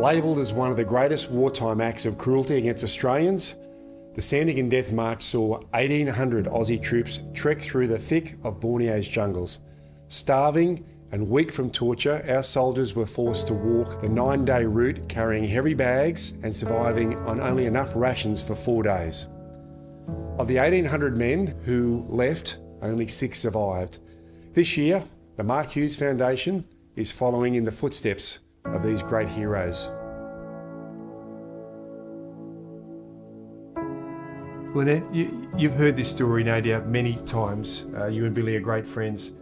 Labelled as one of the greatest wartime acts of cruelty against Australians, the Sandakan Death March saw 1,800 Aussie troops trek through the thick of Borneo's jungles. Starving and weak from torture, our soldiers were forced to walk the 9-day route carrying heavy bags and surviving on only enough rations for 4 days. Of the 1,800 men who left, only 6 survived. This year, the Mark Hughes Foundation is following in the footsteps of these great heroes. Lynette, you've heard this story, no doubt, many times. You and Billy are great friends.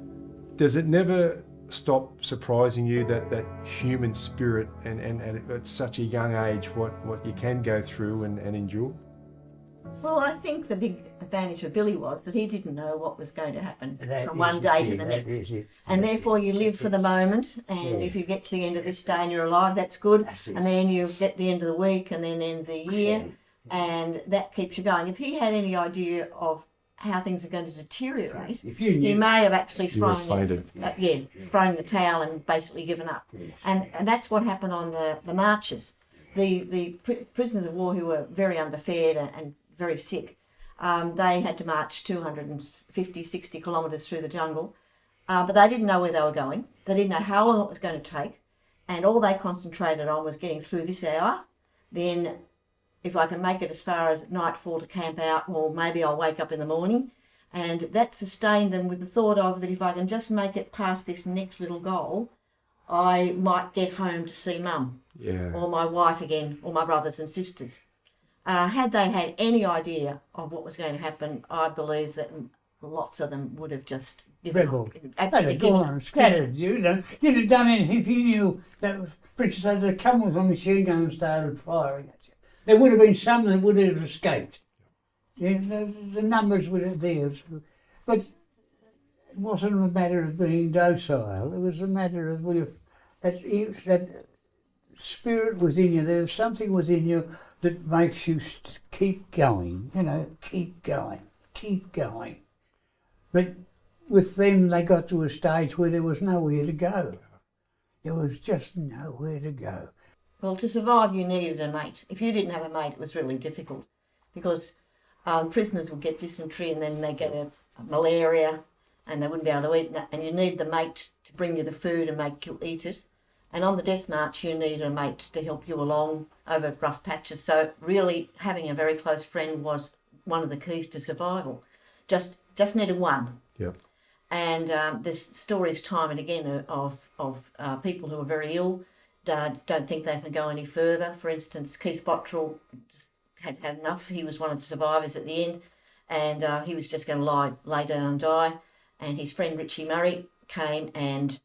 Does it never stop surprising you that human spirit and at such a young age, what you can go through and endure? Well, I think the big advantage of Billy was that he didn't know what was going to happen from one day to the next. And therefore you live for the moment, and if you get to the end of this day and you're alive, that's good. And then you get the end of the week and then end of the year, and that keeps you going. If he had any idea of how things are going to deteriorate, he may have actually thrown the towel and basically given up. And that's what happened on the marches. The prisoners of war who were very underfed and very sick, they had to march 250, 60 kilometres through the jungle, but they didn't know where they were going. They didn't know how long it was going to take, and all they concentrated on was getting through this hour. Then if I can make it as far as nightfall to camp out, or maybe I'll wake up in the morning. And that sustained them with the thought of that if I can just make it past this next little goal, I might get home to see Mum, or my wife again, or my brothers and sisters. Had they had any idea of what was going to happen, I believe that lots of them would have just given up. Absolutely gone on, scattered. You'd have done anything if you knew that, for instance, they'd come with a machine gun and started firing at you. There would have been some that would have escaped. The numbers were there. But it wasn't a matter of being docile. It was a matter of that spirit within you. There's something within you that makes you keep going, keep going. But with them, they got to a stage where there was nowhere to go. There was just nowhere to go. Well, to survive, you needed a mate. If you didn't have a mate, it was really difficult, because prisoners would get dysentery and then they get a malaria and they wouldn't be able to eat, and you need the mate to bring you the food and make you eat it. And on the death march, you need a mate to help you along over rough patches. So really having a very close friend was one of the keys to survival. Just needed one. Yep. And there's stories time and again of people who are very ill, don't think they can go any further. For instance, Keith Bottrell had enough. He was one of the survivors at the end, and he was just going to lay down and die. And his friend Richie Murray came and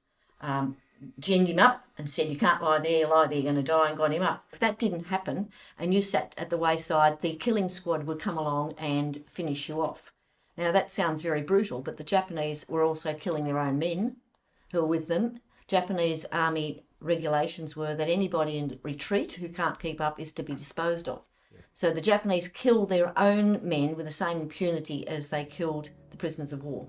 ginned him up and said, "You can't lie there, you're going to die," and got him up. If that didn't happen and you sat at the wayside, the killing squad would come along and finish you off. Now that sounds very brutal, but the Japanese were also killing their own men who were with them. Japanese army regulations were that anybody in retreat who can't keep up is to be disposed of. So the Japanese killed their own men with the same impunity as they killed the prisoners of war.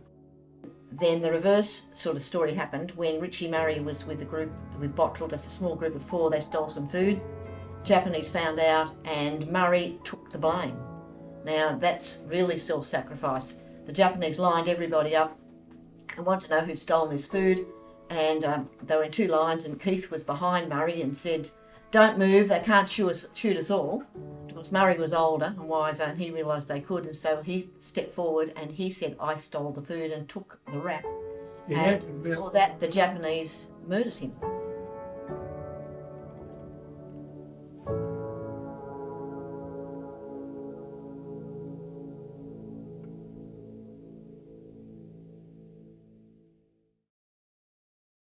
Then the reverse sort of story happened when Richie Murray was with the group, with Bottrell, just a small group of 4. They stole some food. Japanese found out and Murray took the blame. Now that's really self-sacrifice. The Japanese lined everybody up and wanted to know who'd stolen this food, and they were in 2 lines, and Keith was behind Murray and said, "Don't move, they can't shoot us all." Because Murray was older and wiser and he realised they could, and so he stepped forward and he said, "I stole the food," and took the rap. And for that the Japanese murdered him.